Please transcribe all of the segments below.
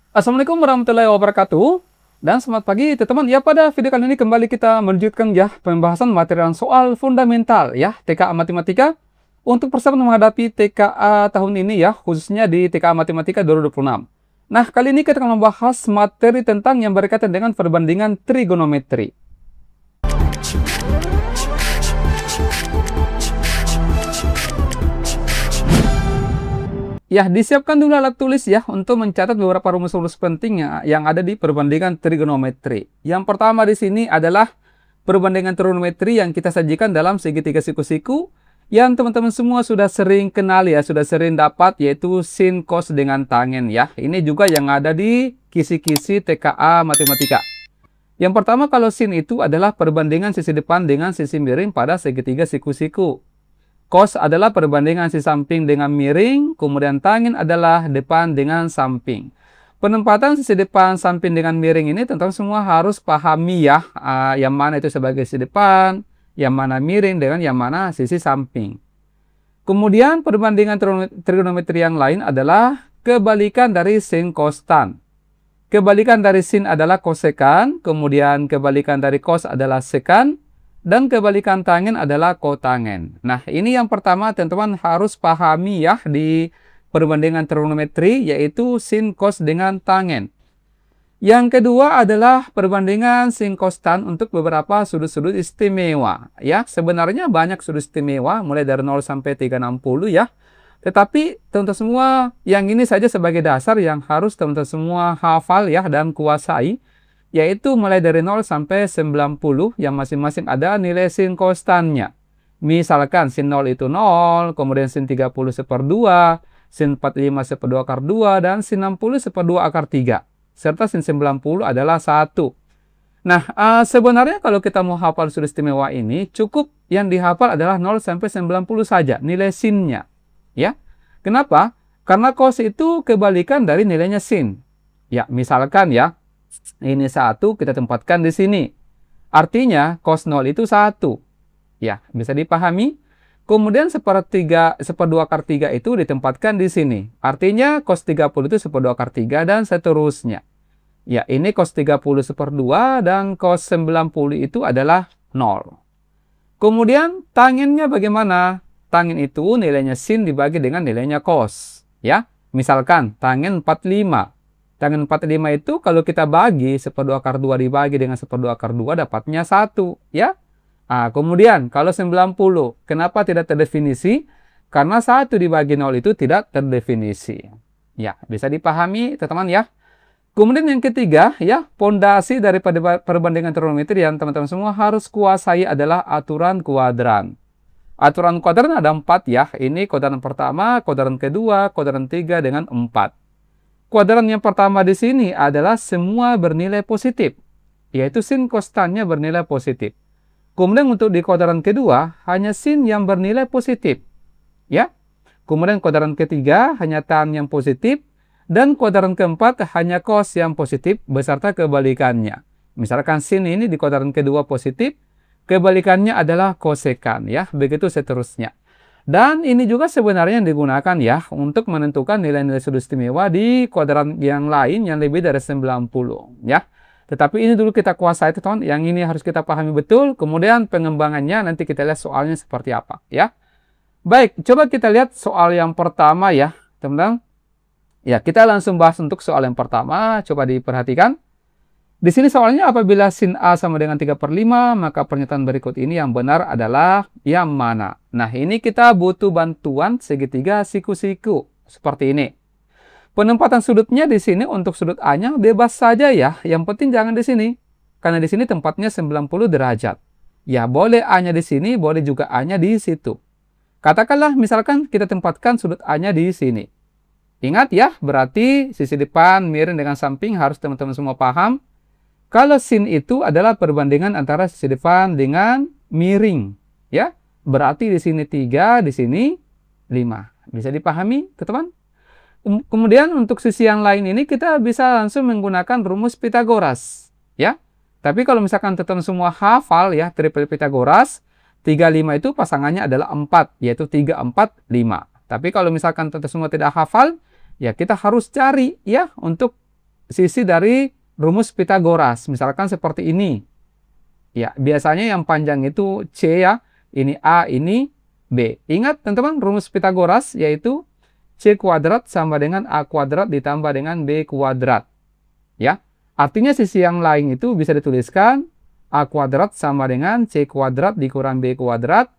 Assalamualaikum warahmatullahi wabarakatuh. Dan selamat pagi teman-teman. Ya, pada video kali ini kembali kita melanjutkan ya pembahasan material soal fundamental ya TKA Matematika untuk persiapan menghadapi TKA tahun ini ya, khususnya di TKA Matematika 2026. Nah, kali ini kita akan membahas materi tentang yang berkaitan dengan perbandingan trigonometri. Ya, disiapkan dulu alat tulis ya untuk mencatat beberapa rumus-rumus penting yang ada di perbandingan trigonometri. Yang pertama di sini adalah perbandingan trigonometri yang kita sajikan dalam segitiga siku-siku yang teman-teman semua sudah sering kenal ya, sudah sering dapat, yaitu sin, cos dengan tangen ya. Ini juga yang ada di kisi-kisi TKA Matematika. Yang pertama, kalau sin itu adalah perbandingan sisi depan dengan sisi miring pada segitiga siku-siku. Cos adalah perbandingan sisi samping dengan miring, kemudian tangent adalah depan dengan samping. Penempatan sisi depan samping dengan miring ini teman-teman semua harus pahami ya, yang mana itu sebagai sisi depan, yang mana miring dengan yang mana sisi samping. Kemudian perbandingan trigonometri yang lain adalah kebalikan dari sin cos tan. Kebalikan dari sin adalah kosekan, kemudian kebalikan dari cos adalah sekan, dan kebalikan tangen adalah kotangen. Nah, ini yang pertama teman-teman harus pahami ya di perbandingan trigonometri, yaitu sin cos dengan tangen. Yang kedua adalah perbandingan sin cos tan untuk beberapa sudut-sudut istimewa. Ya, sebenarnya banyak sudut istimewa, mulai dari 0 sampai 360 ya. Tetapi teman-teman semua, yang ini saja sebagai dasar yang harus teman-teman semua hafal ya dan kuasai, yaitu mulai dari 0 sampai 90 yang masing-masing ada nilai sin konstannya. Misalkan sin 0 itu 0, kemudian sin 30 1/2, sin 45 1/2 akar 2, dan sin 60 1/2 akar 3. Serta sin 90 adalah 1. Nah, sebenarnya kalau kita mau hafal sudut istimewa ini, cukup yang dihafal adalah 0 sampai 90 saja, nilai sinnya. Ya. Kenapa? Karena cos itu kebalikan dari nilainya sin. Ya, misalkan ya, ini 1 kita tempatkan di sini. Artinya cos 0 itu 1. Ya, bisa dipahami. Kemudian 1/2 akar 3 itu ditempatkan di sini. Artinya cos 30 itu 1/2 akar 3 dan seterusnya. Ya, ini cos 30 1/2 dan cos 90 itu adalah 0. Kemudian tangennya bagaimana? Tangen itu nilainya sin dibagi dengan nilainya cos. Ya, misalkan tangen 45. Tangen 45 itu kalau kita bagi 1/2 akar 2 dibagi dengan 1/2 akar 2 dapatnya 1. Ya. Kemudian kalau 90, kenapa tidak terdefinisi? Karena 1 dibagi 0 itu tidak terdefinisi. Ya, bisa dipahami teman-teman ya. Kemudian yang ketiga ya, pondasi daripada perbandingan trigonometri yang teman-teman semua harus kuasai adalah aturan kuadran. Aturan kuadran ada 4 ya. Ini kuadran pertama, kuadran kedua, kuadran 3 dengan 4. Kuadran yang pertama di sini adalah semua bernilai positif, yaitu sin konstannya bernilai positif. Kemudian untuk di kuadran kedua hanya sin yang bernilai positif, ya. Kemudian kuadran ketiga hanya tan yang positif, dan kuadran keempat hanya cos yang positif beserta kebalikannya. Misalkan sin ini di kuadran kedua positif, kebalikannya adalah kosekan ya, begitu seterusnya. Dan ini juga sebenarnya yang digunakan ya untuk menentukan nilai-nilai sudut istimewa di kuadran yang lain yang lebih dari 90 ya. Tetapi ini dulu kita kuasai teman-teman, yang ini harus kita pahami betul, kemudian pengembangannya nanti kita lihat soalnya seperti apa ya. Baik, coba kita lihat soal yang pertama ya teman-teman. Ya, kita langsung bahas untuk soal yang pertama, coba diperhatikan. Di sini soalnya apabila sin A sama dengan 3/5, maka pernyataan berikut ini yang benar adalah yang mana? Nah, ini kita butuh bantuan segitiga siku-siku. Seperti ini. Penempatan sudutnya di sini untuk sudut A-nya bebas saja ya. Yang penting jangan di sini. Karena di sini tempatnya 90 derajat. Ya, boleh A-nya di sini, boleh juga A-nya di situ. Katakanlah misalkan kita tempatkan sudut A-nya di sini. Ingat ya, berarti sisi depan miring dengan samping harus teman-teman semua paham. Kalau sin itu adalah perbandingan antara sisi depan dengan miring, ya. Berarti di sini 3, di sini 5. Bisa dipahami, teman-teman? Kemudian untuk sisi yang lain ini kita bisa langsung menggunakan rumus Pitagoras, ya. Tapi kalau misalkan teman-teman semua hafal ya triple Pitagoras, 3, 5 itu pasangannya adalah 4, yaitu 3, 4, 5. Tapi kalau misalkan teman-teman semua tidak hafal, ya kita harus cari ya untuk sisi dari rumus Pitagoras. Misalkan seperti ini. Ya, biasanya yang panjang itu C ya. Ini A, ini B. Ingat teman-teman rumus Pitagoras yaitu C kuadrat sama dengan A kuadrat ditambah dengan B kuadrat. Ya, artinya sisi yang lain itu bisa dituliskan A kuadrat sama dengan C kuadrat dikurang B kuadrat.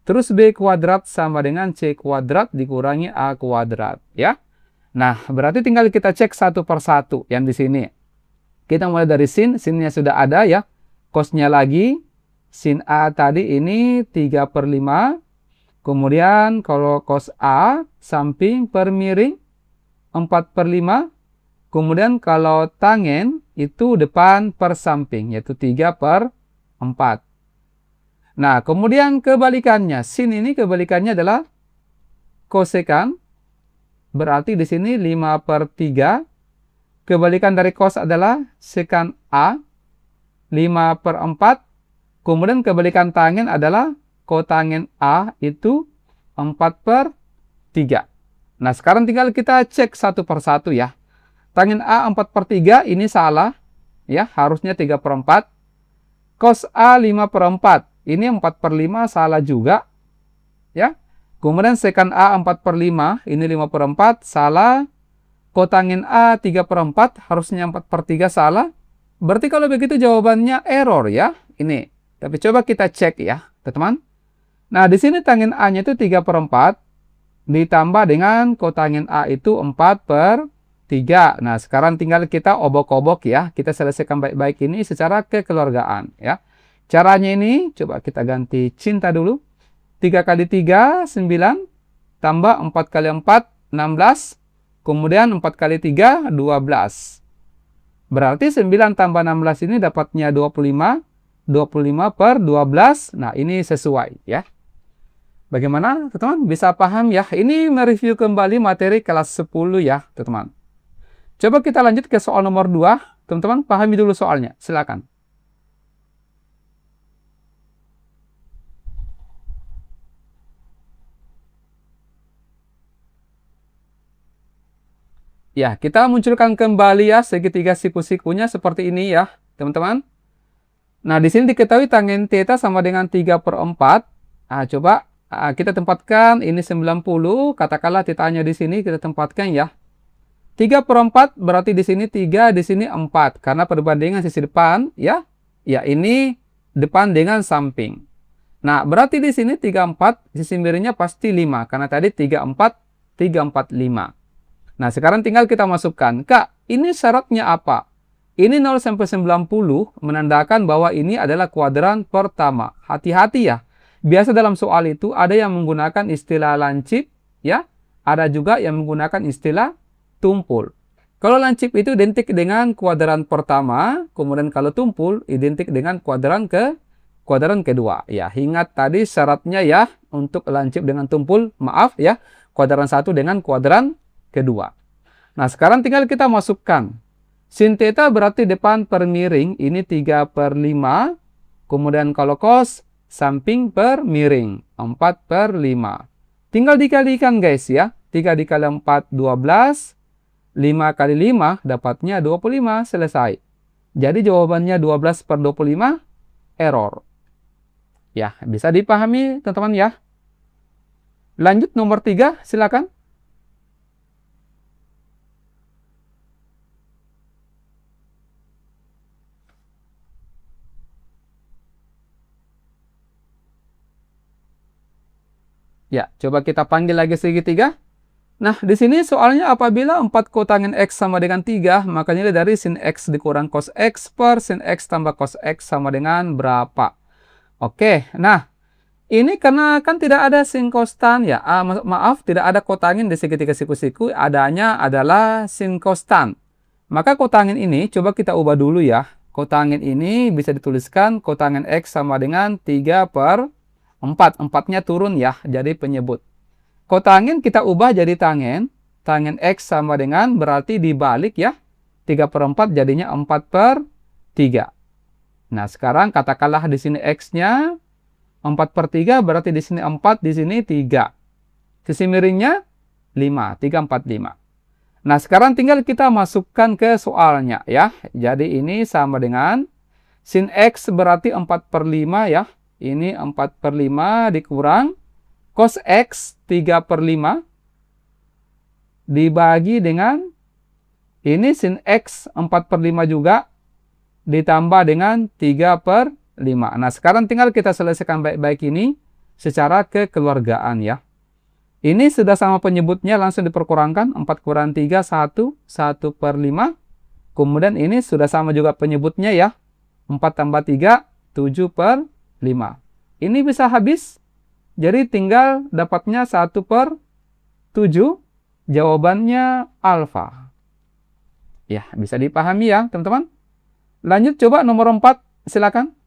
Terus B kuadrat sama dengan C kuadrat dikurangi A kuadrat. Ya. Nah, berarti tinggal kita cek satu per satu yang di sini. Kita mulai dari sin. Sinnya sudah ada ya. Cosnya lagi. Sin A tadi ini 3 per 5. Kemudian kalau cos A samping per miring 4 per 5. Kemudian kalau tangen itu depan per samping yaitu 3 per 4. Nah, kemudian kebalikannya. Sin ini kebalikannya adalah kosekan. Berarti di sini 5 per 3. Kebalikan dari cos adalah sekan A. 5 per 4. Kemudian kebalikan tangen adalah kotangen A itu 4 per 3. Nah, sekarang tinggal kita cek satu per satu ya. Tangen A 4 per 3 ini salah. Ya, harusnya 3 per 4. Cos A 5 per 4. Ini 4 per 5 salah juga. Ya. Kemudian sekan A 4 per 5. Ini 5 per 4 salah. Kotangin A 3 per 4. Harusnya 4 per 3 salah. Berarti kalau begitu jawabannya error ya. Ini. Tapi coba kita cek ya teman-teman. Nah di sini tangin A-nya itu 3 per 4. Ditambah dengan kotangin A itu 4 per 3. Nah sekarang tinggal kita obok-obok ya. Kita selesaikan baik-baik ini secara kekeluargaan ya. Caranya ini, coba kita ganti cinta dulu. 3 kali 3, 9. Tambah 4 kali 4, 16. Kemudian 4 kali 3, 12. Berarti 9 tambah 16 ini dapatnya 25. 25 per 12. Nah, ini sesuai ya. Bagaimana, teman-teman? Bisa paham ya? Ini mereview kembali materi kelas 10 ya, teman-teman. Coba kita lanjut ke soal nomor 2. Teman-teman, pahami dulu soalnya. Silakan. Ya, kita munculkan kembali ya segitiga siku-sikunya seperti ini ya, teman-teman. Nah, di sini diketahui tangen theta sama dengan 3 per 4. Nah, coba kita tempatkan ini 90, katakanlah theta-nya di sini kita tempatkan ya. 3 per 4 berarti di sini 3, di sini 4. Karena perbandingan sisi depan ya. Ya, ini depan dengan samping. Nah, berarti di sini 3, 4, sisi miringnya pasti 5. Karena tadi 3, 4, 3, 4, 5. Nah, sekarang tinggal kita masukkan. Kak, ini syaratnya apa? Ini 0 sampai 90 menandakan bahwa ini adalah kuadran pertama. Hati-hati ya. Biasa dalam soal itu ada yang menggunakan istilah lancip, ya. Ada juga yang menggunakan istilah tumpul. Kalau lancip itu identik dengan kuadran pertama, kemudian kalau tumpul identik dengan kuadran kedua. Ya, ingat tadi syaratnya ya untuk lancip dengan tumpul, maaf ya, kuadran 1 dengan kuadran kedua. Nah, sekarang tinggal kita masukkan. Sin theta berarti depan per miring, ini 3 per 5. Kemudian kalau cos, samping per miring, 4 per 5. Tinggal dikalikan guys ya. 3 dikali 4, 12. 5 kali 5, dapatnya 25. Selesai. Jadi jawabannya 12 per 25, error. Ya, bisa dipahami teman-teman ya. Lanjut nomor 3, silakan. Ya, coba kita panggil lagi segitiga. Nah, di sini soalnya apabila 4 kotangin X sama dengan 3, maka nilai dari sin X dikurang cos X per sin X tambah cos X sama dengan berapa? Oke, nah, ini karena kan tidak ada sin kostan ya. Maaf, tidak ada kotangin di segitiga siku-siku, adanya adalah sin kostan. Maka kotangin ini, coba kita ubah dulu ya. Kotangin ini bisa dituliskan kotangin X sama dengan 3 per 4. 4-nya turun ya, jadi penyebut. Kotangin kita ubah jadi tangen. Tangen X sama dengan berarti dibalik ya. 3 per 4 jadinya 4 per 3. Nah, sekarang katakanlah di sini X-nya 4 per 3 berarti di sini 4, di sini 3. Sisi miringnya 5, 3, 4, 5. Nah, sekarang tinggal kita masukkan ke soalnya ya. Jadi ini sama dengan sin X berarti 4/5 ya. Ini 4/5 dikurang cos X 3/5 dibagi dengan ini sin X 4/5 juga ditambah dengan 3/5. Nah, sekarang tinggal kita selesaikan baik-baik ini secara kekeluargaan ya. Ini sudah sama penyebutnya, langsung diperkurangkan. 4 kurang 3, 1. 1/5. Kemudian ini sudah sama juga penyebutnya ya. 4 tambah 3, 7/5. Ini bisa habis. Jadi tinggal dapatnya 1/7. Jawabannya alfa. Ya, bisa dipahami ya teman-teman. Lanjut coba nomor 4, silakan.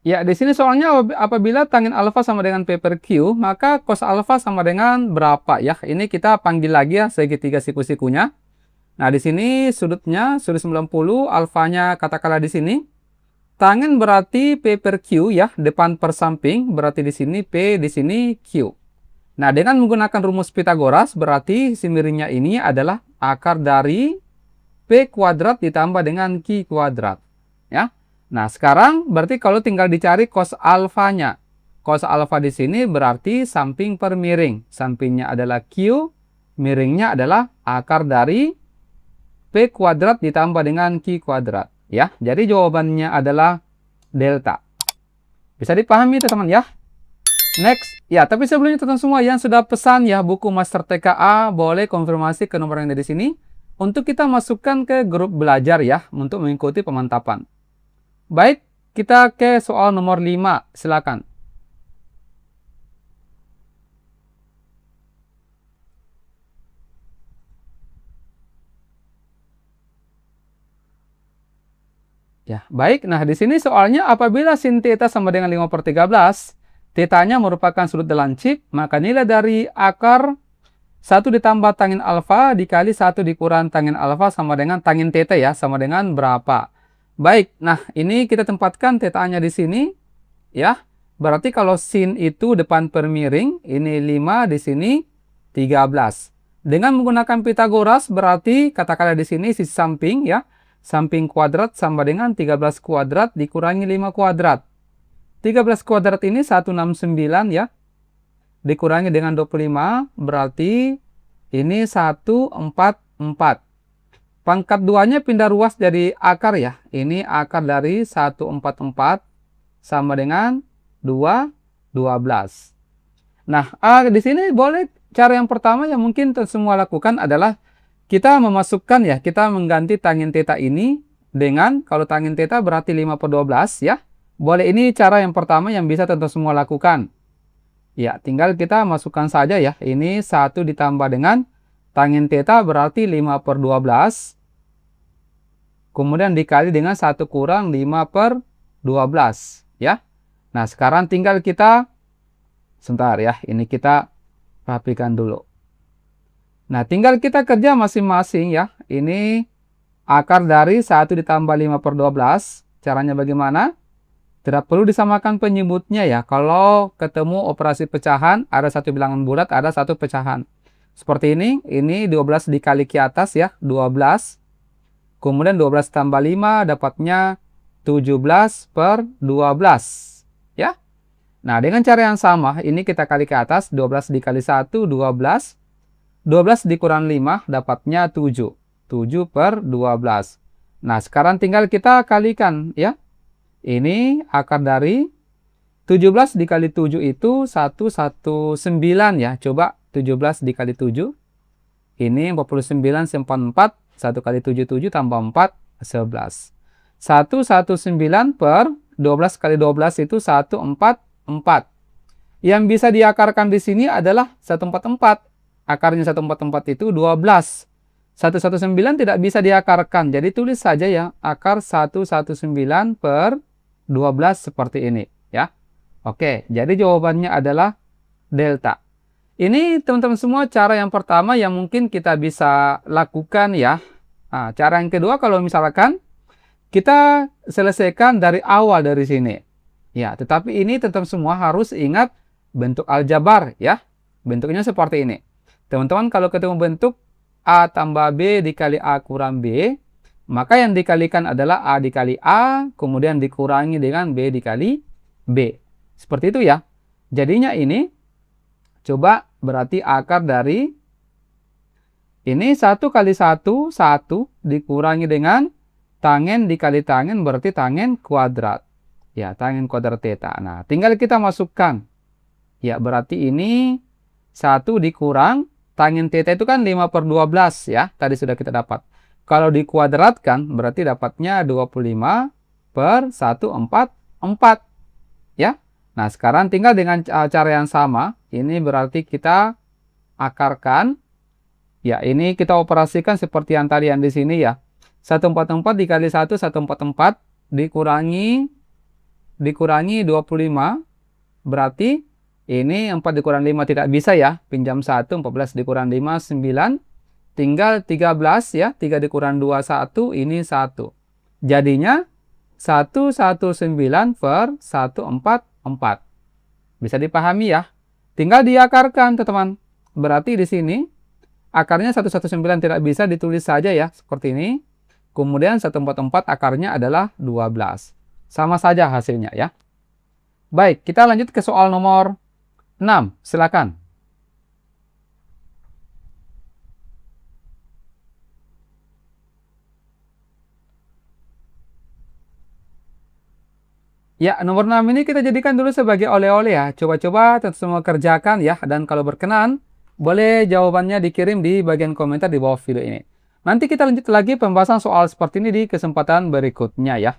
Ya, di sini soalnya apabila tangin alfa sama dengan P per Q, maka cos alfa sama dengan berapa ya? Ini kita panggil lagi ya segitiga siku-sikunya. Nah, di sini sudutnya sudut 90, alfanya katakanlah di sini. Tangin berarti P per Q ya, depan per samping, berarti di sini P, di sini Q. Nah, dengan menggunakan rumus Pitagoras, berarti si miringnya ini adalah akar dari P kuadrat ditambah dengan Q kuadrat. Ya. Nah, sekarang berarti kalau tinggal dicari cos alfanya. Cos alfa di sini berarti samping per miring. Sampingnya adalah Q, miringnya adalah akar dari P kuadrat ditambah dengan Q kuadrat. Ya, jadi jawabannya adalah delta. Bisa dipahami teman-teman ya? Next. Ya, tapi sebelumnya teman-teman semua yang sudah pesan ya buku Master TKA, boleh konfirmasi ke nomor yang ada di sini. Untuk kita masukkan ke grup belajar ya, untuk mengikuti pemantapan. Baik, kita ke soal nomor 5, silakan. Ya, baik. Nah, di sini soalnya apabila sin theta sama dengan 5/13, theta-nya merupakan sudut delancip, maka nilai dari akar 1 ditambah tangin alfa dikali 1 dikurang tangin alfa sama dengan tangin theta ya, sama dengan berapa? Baik, nah ini kita tempatkan theta-nya di sini ya. Berarti kalau sin itu depan per miring, ini 5, di sini 13. Dengan menggunakan Pitagoras berarti katakanlah di sini sisi samping ya. Samping kuadrat sama dengan 13 kuadrat dikurangi 5 kuadrat. 13 kuadrat ini 169 ya. Dikurangi dengan 25 berarti ini 144. Pangkat 2-nya pindah ruas jadi akar ya. Ini akar dari 144 sama dengan 2, 12. Nah, di sini boleh cara yang pertama yang mungkin semua lakukan adalah kita memasukkan ya, kita mengganti tangin theta ini dengan, kalau tangin theta berarti 5/12 ya. Boleh, ini cara yang pertama yang bisa tentu semua lakukan. Ya, tinggal kita masukkan saja ya. Ini 1 ditambah dengan tangin theta berarti 5/12. Kemudian dikali dengan 1 kurang 5/12 ya. Nah, sekarang tinggal kita sebentar ya, ini kita rapikan dulu. Nah, tinggal kita kerja masing-masing ya. Ini akar dari 1 ditambah 5/12. Caranya bagaimana? Tidak perlu disamakan penyebutnya ya. Kalau ketemu operasi pecahan, ada satu bilangan bulat, ada satu pecahan. Seperti ini 12 dikali ke atas ya, 12. Kemudian 12 tambah 5 dapatnya 17/12 ya. Nah, dengan cara yang sama ini kita kali ke atas, 12 dikali 1 12. 12 dikurang 5 dapatnya 7. 7/12. Nah, sekarang tinggal kita kalikan ya. Ini akar dari 17 dikali 7 itu 119 ya. Coba 17 dikali 7. Ini 49 /4. 1 kali 7, 7 tambah 4, 11. 119 per 12 kali 12 itu 144. Yang bisa diakarkan di sini adalah 144. Akarnya 144 itu 12. 119 tidak bisa diakarkan. Jadi tulis saja ya, akar 119 per 12 seperti ini ya. Oke, jadi jawabannya adalah delta. Ini teman-teman semua cara yang pertama yang mungkin kita bisa lakukan ya. Nah, cara yang kedua kalau misalkan kita selesaikan dari awal dari sini. Ya, tetapi ini tetap semua harus ingat bentuk aljabar ya. Bentuknya seperti ini. Teman-teman kalau ketemu bentuk A tambah B dikali A kurang B, maka yang dikalikan adalah A dikali A, kemudian dikurangi dengan B dikali B. Seperti itu ya. Jadinya ini, coba berarti akar dari ini 1 kali 1, 1 dikurangi dengan tangen dikali tangen berarti tangen kuadrat. Ya, tangen kuadrat theta. Nah, tinggal kita masukkan. Ya, berarti ini 1 dikurang tangen theta itu kan 5/12 ya. Tadi sudah kita dapat. Kalau dikuadratkan berarti dapatnya 25/144. Ya. Nah, sekarang tinggal dengan cara yang sama. Ini berarti kita akarkan. Ya, ini kita operasikan seperti yang tadi yang di sini ya. 144 dikali 1, 144 dikurangi 25. Berarti ini 4 dikurang 5 tidak bisa ya. Pinjam 1, 14 dikurang 5, 9. Tinggal 13 ya. 3 dikurang 2, 1. Ini 1. Jadinya 119/144. Bisa dipahami ya. Tinggal diakarkan teman-teman. Berarti di sini akarnya 119 tidak bisa ditulis saja ya. Seperti ini. Kemudian 144 akarnya adalah 12. Sama saja hasilnya ya. Baik, kita lanjut ke soal nomor 6. Silakan. Ya, nomor 6 ini kita jadikan dulu sebagai oleh-oleh ya. Coba-coba semua kerjakan ya. Dan kalau berkenan, boleh jawabannya dikirim di bagian komentar di bawah video ini. Nanti kita lanjut lagi pembahasan soal seperti ini di kesempatan berikutnya ya.